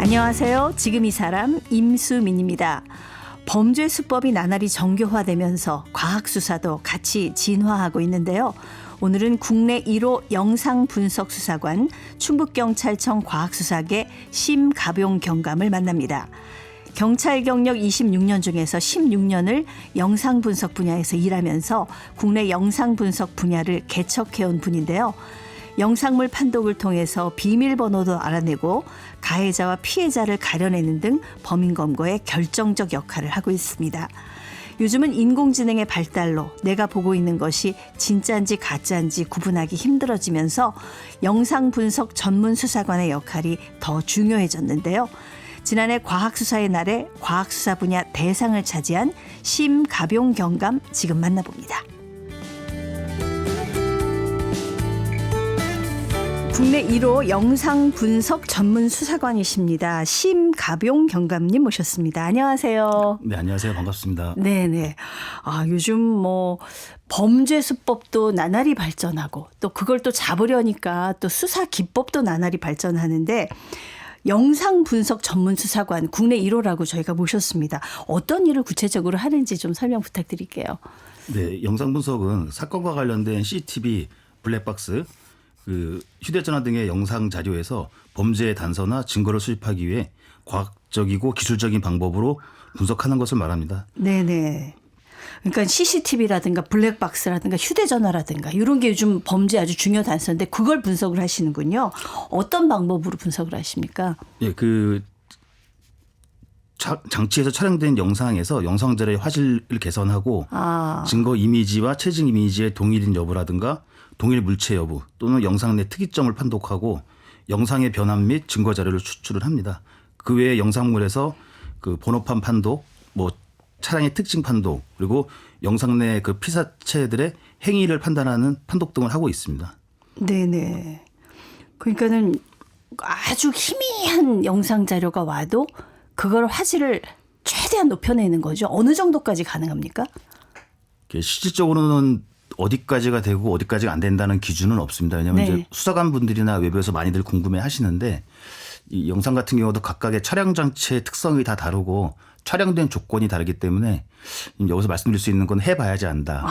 안녕하세요. 지금 이 사람 임수민입니다. 범죄 수법이 나날이 정교화되면서 과학수사도 같이 진화하고 있는데요. 오늘은 국내 1호 영상분석수사관 충북경찰청 과학수사계 심가병 경감을 만납니다. 경찰 경력 26년 중에서 16년을 영상분석 분야에서 일하면서 국내 영상분석 분야를 개척해온 분인데요. 영상물 판독을 통해서 비밀번호도 알아내고 가해자와 피해자를 가려내는 등 범인 검거에 결정적 역할을 하고 있습니다. 요즘은 인공지능의 발달로 내가 보고 있는 것이 진짜인지 가짜인지 구분하기 힘들어지면서 영상분석 전문 수사관의 역할이 더 중요해졌는데요. 지난해 과학수사의 날에 과학수사 분야 대상을 차지한 심가병 경감 지금 만나봅니다. 국내 1호 영상분석 전문 수사관이십니다. 심가병 경감님 모셨습니다. 안녕하세요. 네, 안녕하세요. 반갑습니다. 네네. 요즘 범죄 수법도 나날이 발전하고 또 그걸 또 잡으려니까 또 수사 기법도 나날이 발전하는데 영상 분석 전문 수사관 국내 1호라고 저희가 모셨습니다. 어떤 일을 구체적으로 하는지 좀 설명 부탁드릴게요. 네, 영상 분석은 사건과 관련된 CCTV, 블랙박스, 휴대전화 등의 영상 자료에서 범죄의 단서나 증거를 수집하기 위해 과학적이고 기술적인 방법으로 분석하는 것을 말합니다. 네네. 그러니까 CCTV라든가 블랙박스라든가 휴대전화라든가 이런 게 요즘 범죄 아주 중요 단서인데 그걸 분석을 하시는군요. 어떤 방법으로 분석을 하십니까? 예, 장치에서 촬영된 영상에서 영상 자료의 화질을 개선하고 증거 이미지와 채증 이미지의 동일인 여부라든가 동일 물체 여부 또는 영상 내 특이점을 판독하고 영상의 변환 및 증거 자료를 추출을 합니다. 그 외에 영상물에서 번호판 판독, 차량의 특징 판독, 그리고 영상 내 피사체들의 행위를 판단하는 판독 등을 하고 있습니다. 네네. 그러니까는 아주 희미한 영상 자료가 와도 그걸 화질을 최대한 높여내는 거죠. 어느 정도까지 가능합니까? 실질적으로는 어디까지가 되고 어디까지가 안 된다는 기준은 없습니다. 왜냐하면 네. 이제 수사관 분들이나 외부에서 많이들 궁금해 하시는데 이 영상 같은 경우도 각각의 촬영 장치의 특성이 다 다르고 촬영된 조건이 다르기 때문에 여기서 말씀드릴 수 있는 건 해봐야지 안다.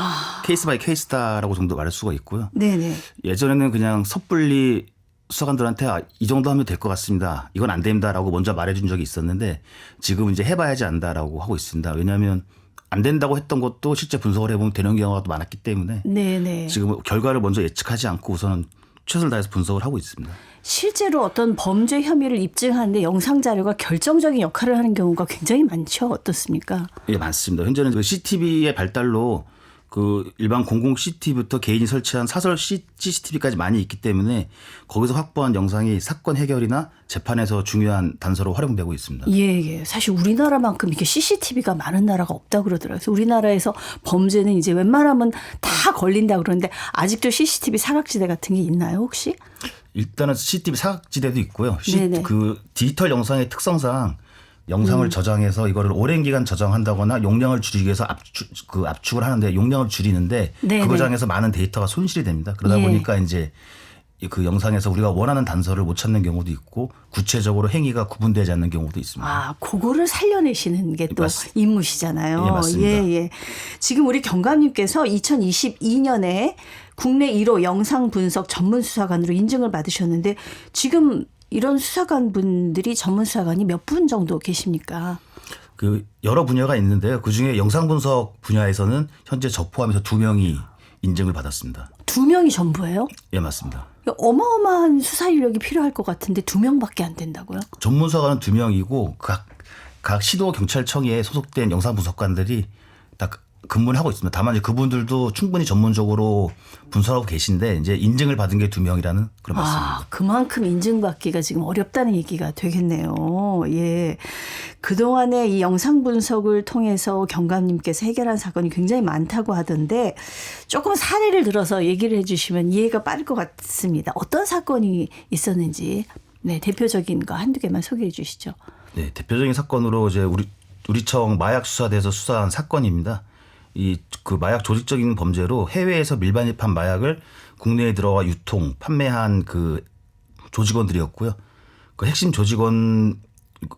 케이스 바이 케이스다라고 정도 말할 수가 있고요. 네네. 예전에는 그냥 섣불리 수사관들한테 이 정도 하면 될 것 같습니다. 이건 안 됩니다라고 먼저 말해준 적이 있었는데 지금은 이제 해봐야지 안다라고 하고 있습니다. 왜냐하면 안 된다고 했던 것도 실제 분석을 해보면 되는 경우가 또 많았기 때문에 네네. 지금 결과를 먼저 예측하지 않고 우선은 최선을 다해서 분석을 하고 있습니다. 실제로 어떤 범죄 혐의를 입증하는데 영상 자료가 결정적인 역할을 하는 경우가 굉장히 많죠. 어떻습니까? 예, 많습니다. 현재는 CCTV의 발달로 일반 공공 CCTV부터 개인이 설치한 사설 CCTV까지 많이 있기 때문에 거기서 확보한 영상이 사건 해결이나 재판에서 중요한 단서로 활용되고 있습니다. 예. 사실 우리나라만큼 이렇게 CCTV가 많은 나라가 없다고 그러더라고요. 그래서 우리나라에서 범죄는 이제 웬만하면 다 걸린다 그러는데 아직도 CCTV 사각지대 같은 게 있나요, 혹시? 일단은 CCTV 사각지대도 있고요. 네네. 디지털 영상의 특성상 영상을 저장해서 이거를 오랜 기간 저장한다거나 용량을 줄이기 위해서 압축을 하는데 용량을 줄이는데 네네. 그 과정에서 많은 데이터가 손실이 됩니다. 그러다 보니까 이제 그 영상에서 우리가 원하는 단서를 못 찾는 경우도 있고 구체적으로 행위가 구분되지 않는 경우도 있습니다. 그거를 살려내시는 게 또 임무시잖아요. 예, 맞습니다. 예. 지금 우리 경감님께서 2022년에 국내 1호 영상분석 전문 수사관으로 인증을 받으셨는데 지금 이런 수사관 분들이 전문 수사관이 몇 분 정도 계십니까? 여러 분야가 있는데요. 그중에 영상 분석 분야에서는 현재 저 포함해서 2명이 인증을 받았습니다. 2명이 전부예요? 예, 맞습니다. 어마어마한 수사 인력이 필요할 것 같은데 2명밖에 안 된다고요? 전문 수사관은 2명이고 각 시도 경찰청에 소속된 영상 분석관들이 다 근무를 하고 있습니다. 다만 이제 그분들도 충분히 전문적으로 분석하고 계신데 이제 인증을 받은 게 2명이라는 그런 말씀입니다. 그만큼 인증받기가 지금 어렵다는 얘기가 되겠네요. 예. 그동안에 이 영상 분석을 통해서 경감님께서 해결한 사건이 굉장히 많다고 하던데 조금 사례를 들어서 얘기를 해 주시면 이해가 빠를 것 같습니다. 어떤 사건이 있었는지 대표적인 거 한두 개만 소개해 주시죠. 네, 대표적인 사건으로 이제 우리청 마약수사대에서 수사한 사건입니다. 마약 조직적인 범죄로 해외에서 밀반입한 마약을 국내에 들어와 유통, 판매한 조직원들이었고요. 그 핵심 조직원의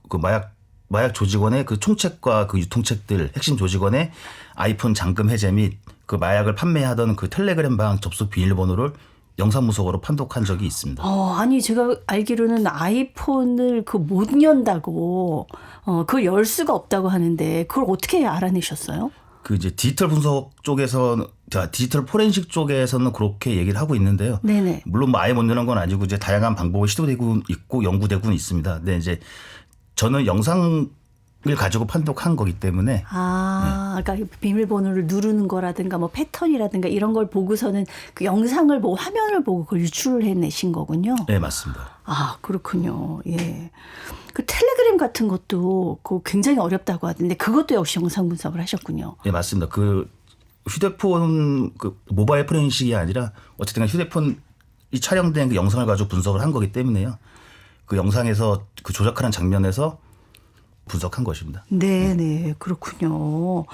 그 마약 조직원의 그 총책과 그 유통책들 핵심 조직원의 아이폰 잠금 해제 및 그 마약을 판매하던 그 텔레그램 방 접속 비밀번호를 영상 무속으로 판독한 적이 있습니다. 아니 제가 알기로는 아이폰을 그 못 연다고 그걸 열 수가 없다고 하는데 그걸 어떻게 알아내셨어요? 그 이제 디지털 분석 쪽에서는 디지털 포렌식 쪽에서는 그렇게 얘기를 하고 있는데요. 네네. 물론 뭐 아예 못 여는 건 아니고 이제 다양한 방법이 시도되고 있고 연구되고는 있습니다. 근데 이제 저는 영상을 가지고 판독한 거기 때문에 그러니까 비밀번호를 누르는 거라든가 뭐 패턴이라든가 이런 걸 보고서는 그 영상을 보고 화면을 보고 그걸 유출을 해내신 거군요. 네, 맞습니다. 그렇군요. 예. 그 텔레그램 같은 것도 그 굉장히 어렵다고 하던데 그것도 역시 영상 분석을 하셨군요. 네, 맞습니다. 그 휴대폰 그 모바일 포렌식이 아니라 어쨌든 휴대폰이 촬영된 그 영상을 가지고 분석을 한 거기 때문에요. 그 영상에서 그 조작하는 장면에서 분석한 것입니다. 네, 그렇군요.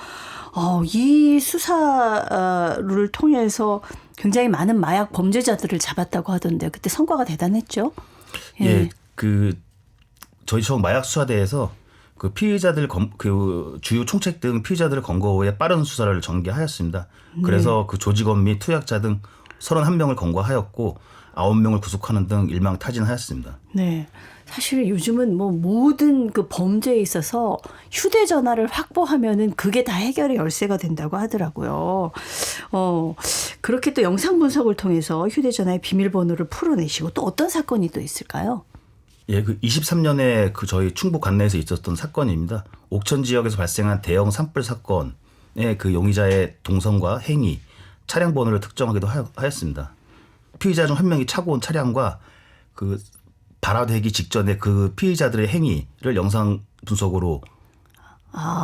이 수사를 통해서 굉장히 많은 마약 범죄자들을 잡았다고 하던데 그때 성과가 대단했죠? 예, 그 저희 처음 마약 수사대에서 그 피의자들 그 주요 총책 등 피의자들을 검거 후에 빠른 수사를 전개하였습니다. 그래서 그 조직원 및 투약자 등 31명을 검거하였고 9명을 구속하는 등 일망타진하였습니다. 네. 사실 요즘은 뭐 모든 그 범죄에 있어서 휴대전화를 확보하면은 그게 다 해결의 열쇠가 된다고 하더라고요. 그렇게 또 영상 분석을 통해서 휴대전화의 비밀번호를 풀어내시고 또 어떤 사건이 또 있을까요? 예, 그 23년에 그 저희 충북 관내에서 있었던 사건입니다. 옥천 지역에서 발생한 대형 산불 사건의 그 용의자의 동선과 행위, 차량 번호를 특정하기도 하였습니다. 피의자 중 한 명이 차고 온 차량과 그 발화되기 직전에 그 피의자들의 행위를 영상 분석으로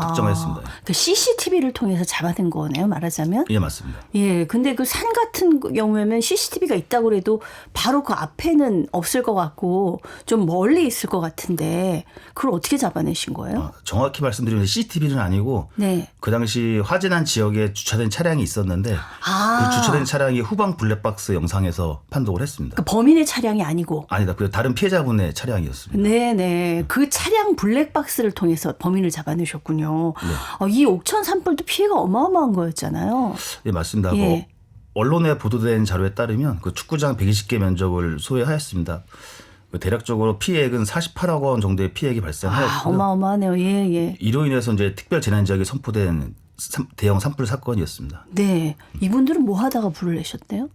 특정했습니다. 그 CCTV를 통해서 잡아낸 거네요, 말하자면. 예, 맞습니다. 예, 근데 그 산 같은 경우에는 CCTV가 있다고 해도 바로 그 앞에는 없을 것 같고 좀 멀리 있을 것 같은데 그걸 어떻게 잡아내신 거예요? 정확히 말씀드리면 CCTV는 아니고 네. 그 당시 화재난 지역에 주차된 차량이 있었는데 그 주차된 차량이 후방 블랙박스 영상에서 판독을 했습니다. 그 범인의 차량이 아니고? 아니다. 그 다른 피해자분의 차량이었습니다. 네네. 그 차량 블랙박스를 통해서 범인을 잡아내셨군요. 네. 이 옥천 산불도 피해가 어마어마한 거였잖아요. 네, 맞습니다. 예. 언론에 보도된 자료에 따르면 그 축구장 120개 면적을 소유하였습니다. 대략적으로 피해액은 48억 원 정도의 피해액이 발생하였고요. 어마어마하네요. 예. 이로 인해서 이제 특별 재난 지역에 선포된 대형 산불 사건이었습니다. 네. 이분들은 뭐 하다가 불을 내셨대요?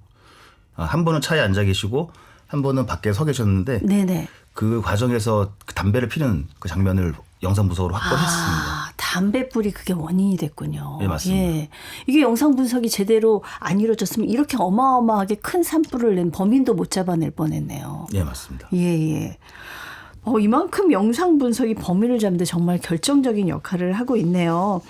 한 분은 차에 앉아 계시고 한 분은 밖에 서 계셨는데 네네. 그 과정에서 그 담배를 피는 그 장면을 영상 분석으로 확보했습니다. 담배불이 그게 원인이 됐군요. 네, 맞습니다. 예. 이게 영상 분석이 제대로 안 이루어졌으면 이렇게 어마어마하게 큰 산불을 낸 범인도 못 잡아낼 뻔했네요. 네, 맞습니다. 예. 이만큼 영상 분석이 범인을 잡는 데 정말 결정적인 역할을 하고 있네요.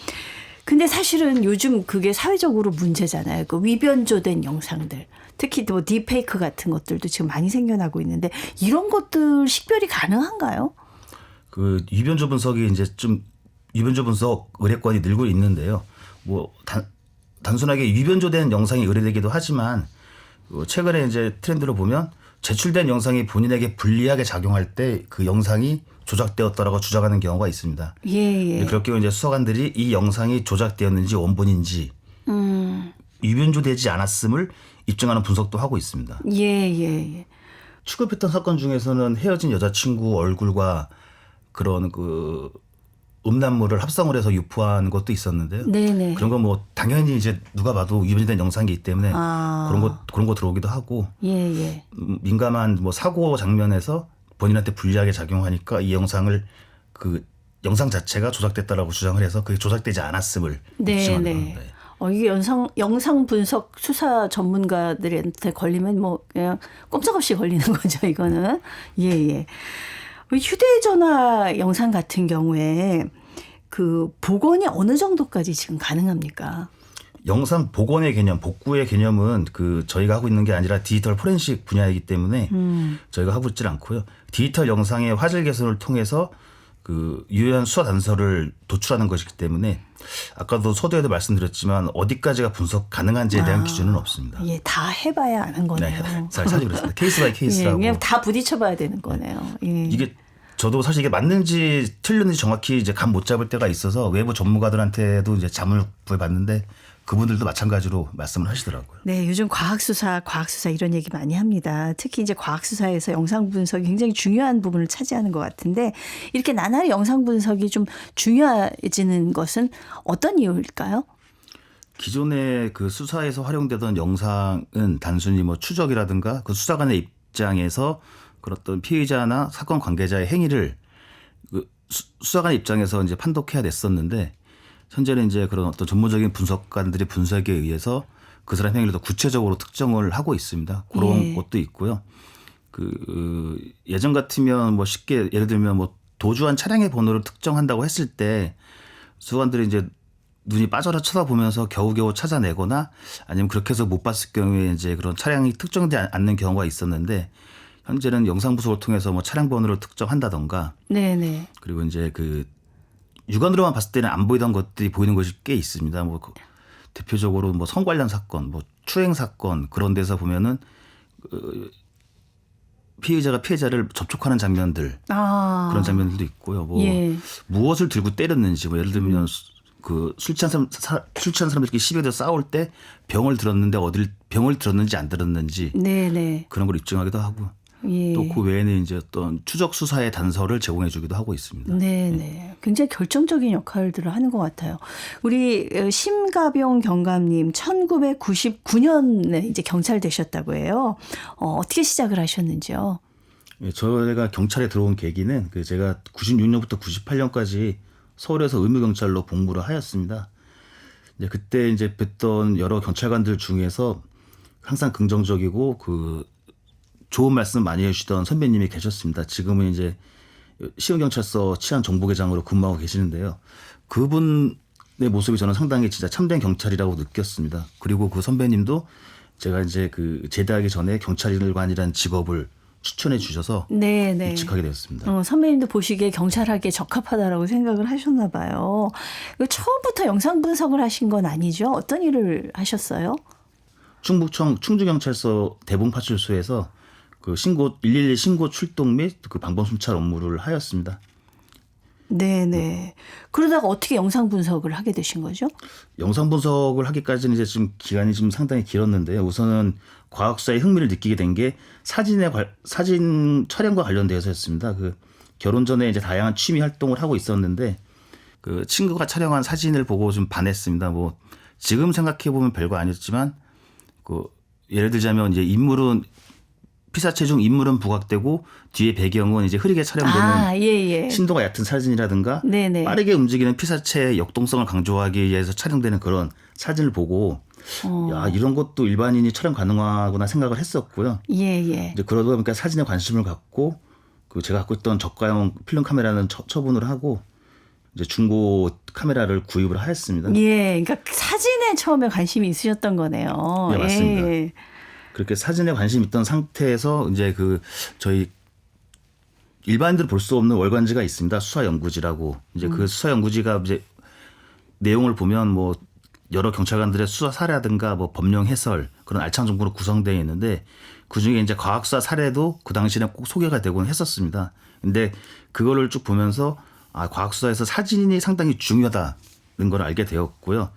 근데 사실은 요즘 그게 사회적으로 문제잖아요. 그 위변조된 영상들. 특히 또 딥페이크 같은 것들도 지금 많이 생겨나고 있는데 이런 것들 식별이 가능한가요? 그 위변조 분석이 이제 좀 위변조 분석 의뢰권이 늘고 있는데요. 뭐 단순하게 위변조된 영상이 의뢰되기도 하지만 최근에 이제 트렌드로 보면 제출된 영상이 본인에게 불리하게 작용할 때 그 영상이 조작되었다라고 주장하는 경우가 있습니다. 예. 그렇게 이제 수사관들이 이 영상이 조작되었는지 원본인지 위변조되지 않았음을 입증하는 분석도 하고 있습니다. 예. 취급했던 사건 중에서는 헤어진 여자친구 얼굴과 그런 그 음란물을 합성을 해서 유포한 것도 있었는데요. 네네. 그런 거 뭐 당연히 이제 누가 봐도 위반된 영상이기 때문에 그런 거 들어오기도 하고. 예. 민감한 뭐 사고 장면에서 본인한테 불리하게 작용하니까 이 영상을 그 영상 자체가 조작됐다라고 주장을 해서 그게 조작되지 않았음을 입증하는 겁니다. 이게 영상 분석 수사 전문가들한테 걸리면 뭐 그냥 꼼짝없이 걸리는 거죠, 이거는. 예. 휴대전화 영상 같은 경우에 그 복원이 어느 정도까지 지금 가능합니까? 영상 복원의 개념, 복구의 개념은 그 저희가 하고 있는 게 아니라 디지털 포렌식 분야이기 때문에 저희가 하고 있질 않고요. 디지털 영상의 화질 개선을 통해서 그 유효한 수사 단서를 도출하는 것이기 때문에 아까도 서두에도 말씀드렸지만 어디까지가 분석 가능한지에 대한 기준은 없습니다. 예, 다 해봐야 아는 거네요. 네, 사실 그렇습니다. 케이스 바이 케이스라고. 그냥 다 부딪혀봐야 되는 거네요. 예. 이게 저도 사실 이게 맞는지 틀렸는지 정확히 이제 감 못 잡을 때가 있어서 외부 전문가들한테도 이제 자문을 구해봤는데 그분들도 마찬가지로 말씀을 하시더라고요. 네, 요즘 과학수사 이런 얘기 많이 합니다. 특히 이제 과학수사에서 영상 분석이 굉장히 중요한 부분을 차지하는 것 같은데 이렇게 나날이 영상 분석이 좀 중요해지는 것은 어떤 이유일까요? 기존의 그 수사에서 활용되던 영상은 단순히 뭐 추적이라든가 그 수사관의 입장에서 그런 어떤 피의자나 사건 관계자의 행위를 그 수사관의 입장에서 이제 판독해야 됐었는데 현재는 이제 그런 어떤 전문적인 분석관들의 분석에 의해서 그 사람 행위를 더 구체적으로 특정을 하고 있습니다. 그런 것도 있고요. 그 예전 같으면 뭐 쉽게 예를 들면 뭐 도주한 차량의 번호를 특정한다고 했을 때 수사관들이 이제 눈이 빠져라 쳐다보면서 겨우겨우 찾아내거나 아니면 그렇게 해서 못 봤을 경우에 이제 그런 차량이 특정되지 않는 경우가 있었는데 현재는 영상 분석을 통해서 뭐 차량 번호를 특정한다던가 네네. 그리고 이제 그 육안으로만 봤을 때는 안 보이던 것들이 보이는 것이 꽤 있습니다. 뭐 대표적으로 뭐 성 관련 사건, 뭐 추행 사건 그런 데서 보면은 피의자가 피해자를 접촉하는 장면들 그런 장면들도 있고요. 뭐 무엇을 들고 때렸는지 뭐 예를 들면 그 술 취한 사람들끼리 시비에 들어 싸울 때 병을 들었는데 어딜 병을 들었는지 안 들었는지 네네. 그런 걸 입증하기도 하고 또 그 외에는 이제 어떤 추적 수사의 단서를 제공해 주기도 하고 있습니다. 네네. 굉장히 결정적인 역할들을 하는 것 같아요. 우리 심가병 경감님 1999년에 이제 경찰 되셨다고 해요. 어떻게 시작을 하셨는지요? 예, 저희가 경찰에 들어온 계기는 그 제가 96년부터 98년까지 서울에서 의무경찰로 복무를 하였습니다. 이제 그때 이제 뵀던 여러 경찰관들 중에서 항상 긍정적이고 그 좋은 말씀 많이 해주시던 선배님이 계셨습니다. 지금은 이제 시흥경찰서 치안정보계장으로 근무하고 계시는데요. 그분의 모습이 저는 상당히 진짜 참된 경찰이라고 느꼈습니다. 그리고 그 선배님도 제가 이제 그 제대하기 전에 경찰관이라는 직업을 추천해 주셔서 네네. 입직하게 되었습니다. 선배님도 보시기에 경찰하기에 적합하다라고 생각을 하셨나 봐요. 처음부터 영상 분석을 하신 건 아니죠? 어떤 일을 하셨어요? 충북청 충주경찰서 대봉파출소에서 그 112 신고 출동 및 그 방범 순찰 업무를 하였습니다. 네네. 그러다가 어떻게 영상 분석을 하게 되신 거죠? 영상 분석을 하기까지는 이제 좀 기간이 좀 상당히 길었는데요. 우선은 과학수사에 흥미를 느끼게 된 게 사진 촬영과 관련되어서였습니다. 그 결혼 전에 이제 다양한 취미 활동을 하고 있었는데 그 친구가 촬영한 사진을 보고 좀 반했습니다. 뭐 지금 생각해 보면 별거 아니었지만 그 예를 들자면 이제 피사체 중 인물은 부각되고 뒤에 배경은 이제 흐리게 촬영되는 신도가 얕은 사진이라든가 네네. 빠르게 움직이는 피사체의 역동성을 강조하기 위해서 촬영되는 그런 사진을 보고 야 이런 것도 일반인이 촬영 가능하구나 생각을 했었고요. 이제 그러다 보니까 사진에 관심을 갖고 그 제가 갖고 있던 저가형 필름 카메라는 처분을 하고 이제 중고 카메라를 구입을 하였습니다. 그러니까 사진에 처음에 관심이 있으셨던 거네요. 네, 맞습니다. 그렇게 사진에 관심 있던 상태에서 이제 그 저희 일반인들 볼 수 없는 월간지가 있습니다. 수사연구지라고. 이제 그 수사연구지가 이제 내용을 보면 뭐 여러 경찰관들의 수사 사례라든가 뭐 법령 해설 그런 알찬 정보로 구성되어 있는데 그 중에 이제 과학수사 사례도 그 당시에는 꼭 소개가 되곤 했었습니다. 근데 그거를 쭉 보면서 과학수사에서 사진이 상당히 중요하다는 걸 알게 되었고요.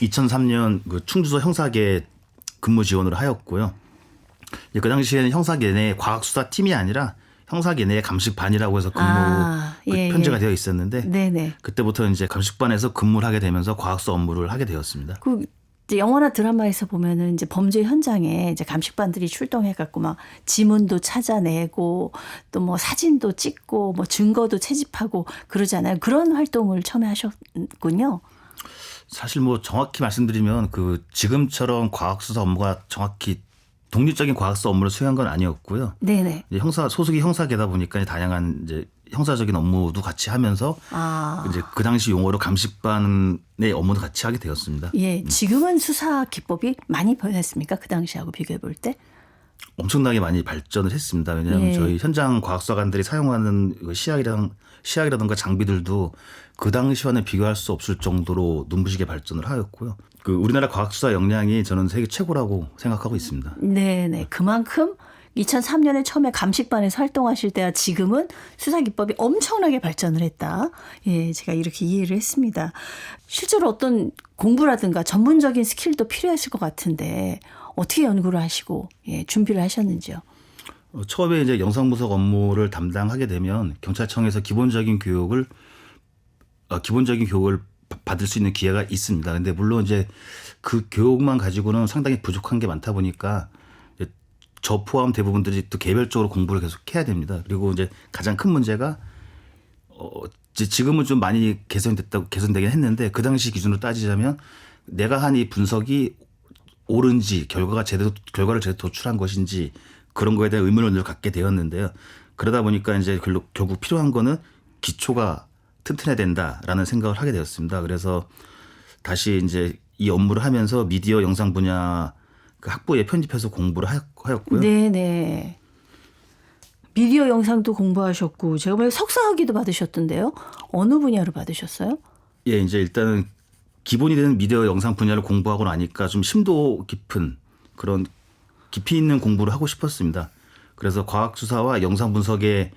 2003년 그 충주서 형사계 근무 지원을 하였고요. 그 당시에는 형사계 내 과학수사팀이 아니라 형사계 내 감식반이라고 해서 편제가 되어 있었는데 그때부터 이제 감식반에서 근무를 하게 되면서 과학수사 업무를 하게 되었습니다. 그 이제 영화나 드라마에서 보면은 이제 범죄 현장에 이제 감식반들이 출동해 갖고 막 지문도 찾아내고 또 뭐 사진도 찍고 뭐 증거도 채집하고 그러잖아요. 그런 활동을 처음에 하셨군요. 사실 뭐 정확히 말씀드리면 그 지금처럼 과학수사 업무가 정확히 독립적인 과학수사 업무를 수행한 건 아니었고요. 네네. 이제 소속이 형사계다 보니까 다양한 이제 형사적인 업무도 같이 하면서 이제 그 당시 용어로 감식반의 업무도 같이 하게 되었습니다. 지금은 수사 기법이 많이 변했습니까? 그 당시하고 비교해 볼 때? 엄청나게 많이 발전을 했습니다. 왜냐하면 저희 현장 과학수사관들이 사용하는 시약이라든가 장비들도 그 당시와는 비교할 수 없을 정도로 눈부시게 발전을 하였고요. 그 우리나라 과학수사 역량이 저는 세계 최고라고 생각하고 있습니다. 네네. 그만큼 2003년에 처음에 감식반에서 활동하실 때와 지금은 수사기법이 엄청나게 발전을 했다. 예, 제가 이렇게 이해를 했습니다. 실제로 어떤 공부라든가 전문적인 스킬도 필요했을 것 같은데 어떻게 연구를 하시고 예, 준비를 하셨는지요? 처음에 이제 영상분석 업무를 담당하게 되면 경찰청에서 기본적인 교육을 받을 수 있는 기회가 있습니다. 근데 물론 이제 그 교육만 가지고는 상당히 부족한 게 많다 보니까 저 포함 대부분들이 또 개별적으로 공부를 계속 해야 됩니다. 그리고 이제 가장 큰 문제가 이제 지금은 좀 많이 개선되긴 했는데 그 당시 기준으로 따지자면 내가 한 이 분석이 옳은지 결과를 제대로 도출한 것인지 그런 거에 대한 의문을 늘 갖게 되었는데요. 그러다 보니까 이제 결국 필요한 거는 기초가 튼튼해야 된다라는 생각을 하게 되었습니다. 그래서 다시 이제 이 업무를 하면서 미디어 영상 분야 그 학부에 편입해서 공부를 하였고요. 네네. 미디어 영상도 공부하셨고 제가 보기에 석사학위도 받으셨던데요. 어느 분야로 받으셨어요? 예, 이제 일단은 기본이 되는 미디어 영상 분야를 공부하고 나니까 좀 심도 깊은 그런 깊이 있는 공부를 하고 싶었습니다. 그래서 과학 수사와 영상 분석에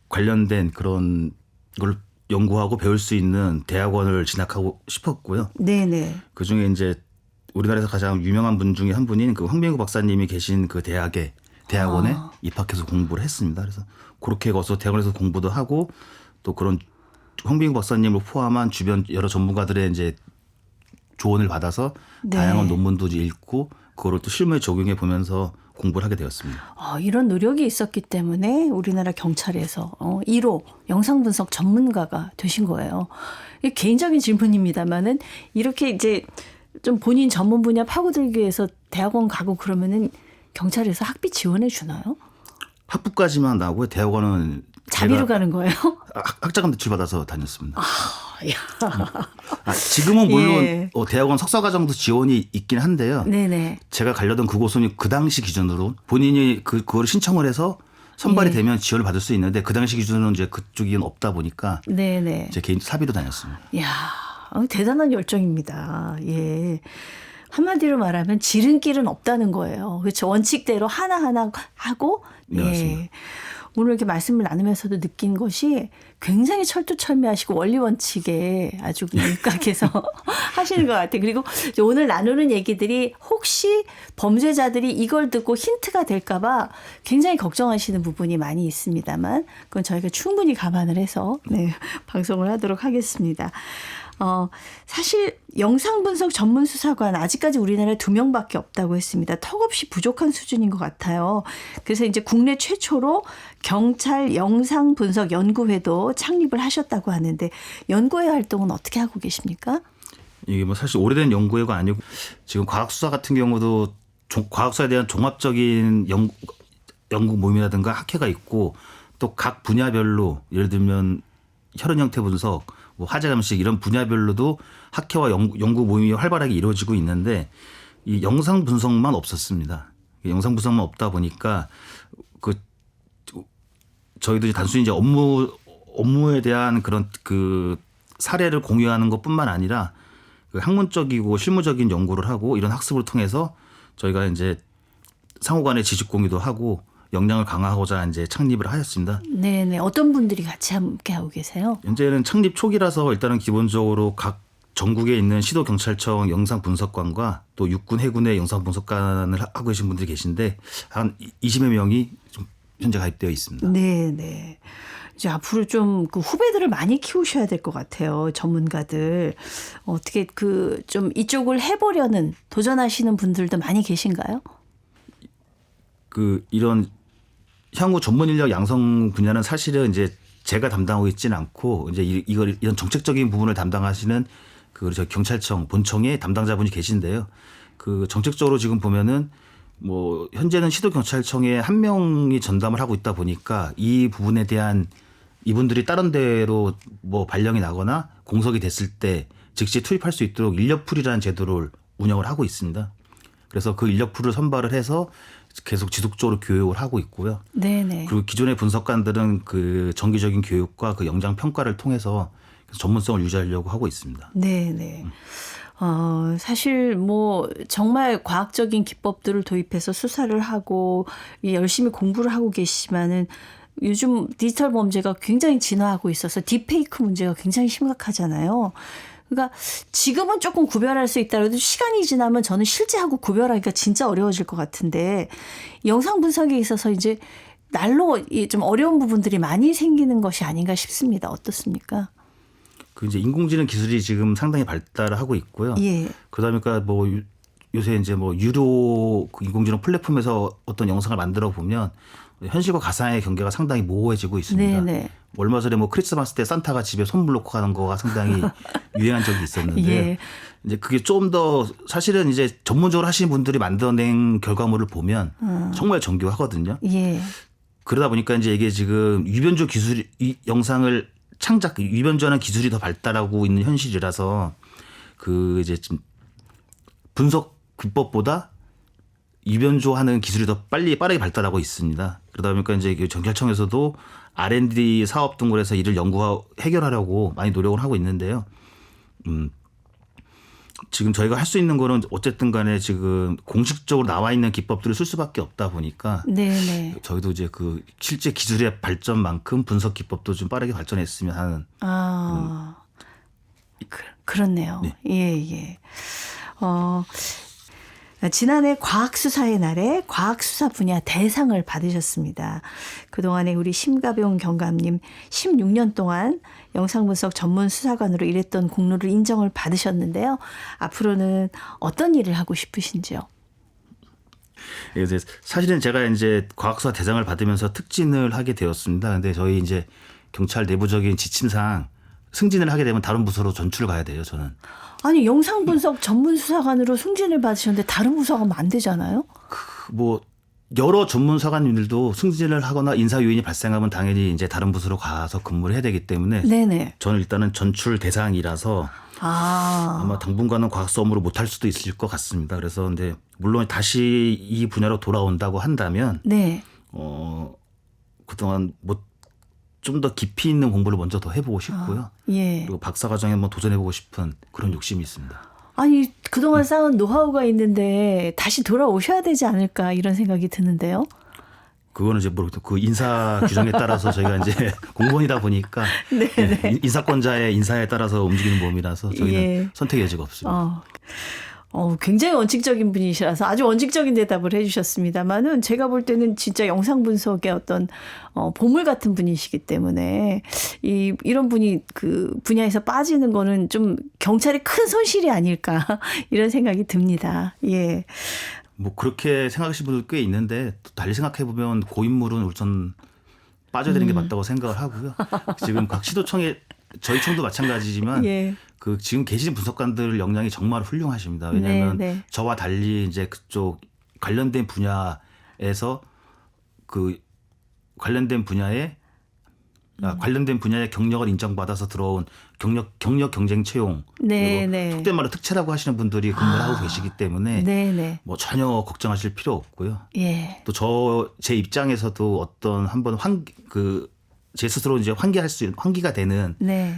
관련된 그런 걸 연구하고 배울 수 있는 대학원을 진학하고 싶었고요. 네네. 그 중에 이제 우리나라에서 가장 유명한 분 중에 한 분인 그 황민구 박사님이 계신 그 대학원에 입학해서 공부를 했습니다. 그래서 그렇게 거기서 대학원에서 공부도 하고 또 그런 황민구 박사님을 포함한 주변 여러 전문가들의 이제 조언을 받아서 네. 다양한 논문도 읽고 그거를 또 실무에 적용해 보면서 공부를 하게 되었습니다. 이런 노력이 있었기 때문에 우리나라 경찰에서 1호 영상분석 전문가가 되신 거예요. 이게 개인적인 질문입니다만은 이렇게 이제 좀 본인 전문 분야 파고들기 위해서 대학원 가고 그러면은 경찰에서 학비 지원해 주나요? 학부까지만 나오고요. 대학원은 자비로 가는 거예요? 학자금 대출 받아서 다녔습니다. 지금은 물론 예. 대학원 석사과정도 지원이 있긴 한데요. 네네. 제가 가려던 그곳은 그 당시 기준으로 본인이 그거를 신청을 해서 선발이 예. 되면 지원을 받을 수 있는데 그 당시 기준으로는 이제 그쪽이 없다 보니까 네네. 제 개인 사비로 다녔습니다. 이야, 대단한 열정입니다. 예. 한마디로 말하면 지름길은 없다는 거예요. 그렇죠. 원칙대로 하나하나 하고. 네, 맞습니다. 예. 오늘 이렇게 말씀을 나누면서도 느낀 것이 굉장히 철두철미하시고 원리 원칙에 아주 입각해서 하시는 것 같아요. 그리고 오늘 나누는 얘기들이 혹시 범죄자들이 이걸 듣고 힌트가 될까 봐 굉장히 걱정하시는 부분이 많이 있습니다만 그건 저희가 충분히 감안을 해서 네, 방송을 하도록 하겠습니다. 사실 영상분석 전문 수사관 아직까지 우리나라에 2명밖에 없다고 했습니다. 턱없이 부족한 수준인 것 같아요. 그래서 이제 국내 최초로 경찰 영상분석 연구회도 창립을 하셨다고 하는데 연구회 활동은 어떻게 하고 계십니까? 이게 뭐 사실 오래된 연구회가 아니고 지금 과학수사 같은 경우도 과학수사에 대한 종합적인 연구 모임이라든가 학회가 있고 또 각 분야별로 예를 들면 혈흔 형태 분석 뭐 화재 감식 이런 분야별로도 학회와 연구 모임이 활발하게 이루어지고 있는데 이 영상 분석만 없었습니다. 영상 분석만 없다 보니까 저희도 이제 단순히 이제 업무에 대한 그런 그 사례를 공유하는 것뿐만 아니라 그 학문적이고 실무적인 연구를 하고 이런 학습을 통해서 저희가 이제 상호간의 지식 공유도 하고 역량을 강화하고자 이제 창립을 하였습니다. 네네. 어떤 분들이 같이 함께 하고 계세요? 현재는 창립 초기라서 일단은 기본적으로 각 전국에 있는 시도경찰청 영상분석관과 또 육군 해군의 영상분석관을 하고 계신 분들이 계신데 한 20여 명이 좀 현재 가입되어 있습니다. 네네. 이제 앞으로 좀 그 후배들을 많이 키우셔야 될 것 같아요. 전문가들. 어떻게 좀 이쪽을 해보려는 도전하시는 분들도 많이 계신가요? 이런 향후 전문 인력 양성 분야는 사실은 이제 제가 담당하고 있지는 않고 이제 이런 정책적인 부분을 담당하시는 저희 경찰청 본청에 담당자분이 계신데요. 정책적으로 지금 보면은 뭐 현재는 시도경찰청에 한 명이 전담을 하고 있다 보니까 이 부분에 대한 이분들이 다른 데로 뭐 발령이 나거나 공석이 됐을 때 즉시 투입할 수 있도록 인력풀이라는 제도를 운영을 하고 있습니다. 그래서 그 인력풀을 선발을 해서 계속 지속적으로 교육을 하고 있고요. 네네. 그리고 기존의 분석관들은 정기적인 교육과 영장 평가를 통해서 전문성을 유지하려고 하고 있습니다. 네네. 사실 뭐 정말 과학적인 기법들을 도입해서 수사를 하고 열심히 공부를 하고 계시지만은 요즘 디지털 범죄가 굉장히 진화하고 있어서 딥페이크 문제가 굉장히 심각하잖아요. 그러니까 지금은 조금 구별할 수 있다라도 시간이 지나면 저는 실제하고 구별하기가 진짜 어려워질 것 같은데 영상 분석에 있어서 이제 날로 좀 어려운 부분들이 많이 생기는 것이 아닌가 싶습니다. 어떻습니까? 그 이제 인공지능 기술이 지금 상당히 발달하고 있고요. 예. 그러다 보니까 뭐 요새 이제 뭐 유료 그 인공지능 플랫폼에서 어떤 영상을 만들어 보면 현실과 가상의 경계가 상당히 모호해지고 있습니다. 네네. 얼마 전에 뭐 크리스마스 때 산타가 집에 선물 놓고 가는 거가 상당히 유행한 적이 있었는데 예. 이제 그게 좀 더 사실은 이제 전문적으로 하시는 분들이 만들어낸 결과물을 보면 정말 정교하거든요. 예. 그러다 보니까 이제 이게 지금 위변조 기술 이 영상을 위변조하는 기술이 더 발달하고 있는 현실이라서 그 이제 좀 분석 기법보다 위변조하는 기술이 더 빠르게 발달하고 있습니다. 그러다 보니까 이제 경찰청에서도 R&D 사업 등을 해서 이를 해결하려고 많이 노력을 하고 있는데요. 지금 저희가 할 수 있는 거는 어쨌든 간에 지금 공식적으로 나와 있는 기법들을 쓸 수밖에 없다 보니까 네네. 저희도 이제 그 실제 기술의 발전만큼 분석 기법도 좀 빠르게 발전했으면 하는. 그렇네요. 네. 예. 지난해 과학수사의 날에 과학수사 분야 대상을 받으셨습니다. 그동안에 우리 심가병 경감님 16년 동안 영상분석 전문 수사관으로 일했던 공로를 인정을 받으셨는데요. 앞으로는 어떤 일을 하고 싶으신지요? 사실은 제가 이제 과학수사 대상을 받으면서 특진을 하게 되었습니다. 근데 저희 이제 경찰 내부적인 지침상 승진을 하게 되면 다른 부서로 전출 가야 돼요, 저는. 아니 영상 분석 전문 수사관으로 승진을 받으셨는데 다른 부서 가면 안 되잖아요. 뭐 여러 전문 사관님들도 승진을 하거나 인사 요인이 발생하면 당연히 이제 다른 부서로 가서 근무를 해야 되기 때문에 네네. 저는 일단은 전출 대상이라서 아마 당분간은 과학수 업무를 못할 수도 있을 것 같습니다. 그래서 근데 물론 다시 이 분야로 돌아온다고 한다면 네. 그동안 뭐 좀 더 깊이 있는 공부를 먼저 더 해보고 싶고요. 예. 그리고 박사과정에 한번 도전해보고 싶은 그런 욕심이 있습니다. 아니 그동안 쌓은 노하우가 있는데 다시 돌아오셔야 되지 않을까 이런 생각이 드는데요. 그거는 이제 뭐 그 인사 규정에 따라서 저희가 이제 공무원이다 보니까 네, 인사권자의 인사에 따라서 움직이는 몸이라서 저희는 선택의 여지가 없습니다. 굉장히 원칙적인 분이시라서 아주 원칙적인 대답을 해주셨습니다만은 제가 볼 때는 진짜 영상 분석의 어떤 보물 같은 분이시기 때문에 이런 분이 그 분야에서 빠지는 거는 좀 경찰의 큰 손실이 아닐까 이런 생각이 듭니다. 예. 뭐 그렇게 생각하시는 분들 꽤 있는데 또 달리 생각해 보면 고인물은 우선 빠져야 되는 게 맞다고 생각을 하고요. 지금 각 시도청에 저희 청도 마찬가지지만 그 지금 계신 분석관들 역량이 정말 훌륭하십니다. 왜냐하면 저와 달리 이제 그쪽 관련된 분야에서 그 관련된 분야의 경력을 인정받아서 들어온 경력 경쟁 채용 그리고 속된 말로 특채라고 하시는 분들이 근무를 하고 계시기 때문에 뭐 전혀 걱정하실 필요 없고요. 또 제 입장에서도 어떤 한번 제 스스로 이제 환기가 되는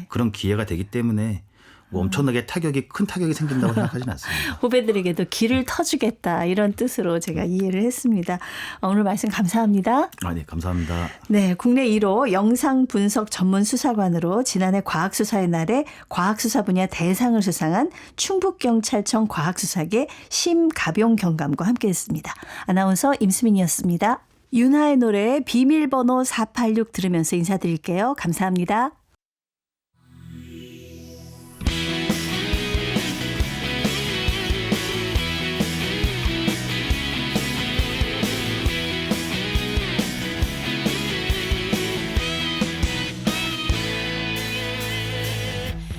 그런 기회가 되기 때문에 뭐 엄청나게 큰 타격이 생긴다고 생각하지는 않습니다. 후배들에게도 길을 터주겠다 이런 뜻으로 제가 이해를 했습니다. 오늘 말씀 감사합니다. 네, 감사합니다. 네, 국내 1호 영상 분석 전문 수사관으로 지난해 과학수사의 날에 과학수사 분야 대상을 수상한 충북경찰청 과학수사계 심가병 경감과 함께했습니다. 아나운서 임수민이었습니다. 윤하의 노래 비밀번호 486 들으면서 인사드릴게요. 감사합니다.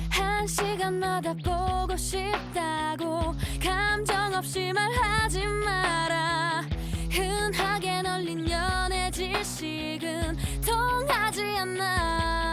한 시간마다 보고 싶다고 감정 없이 말하지 마라. 흔하게 널린 연애 지식은 통하지 않아.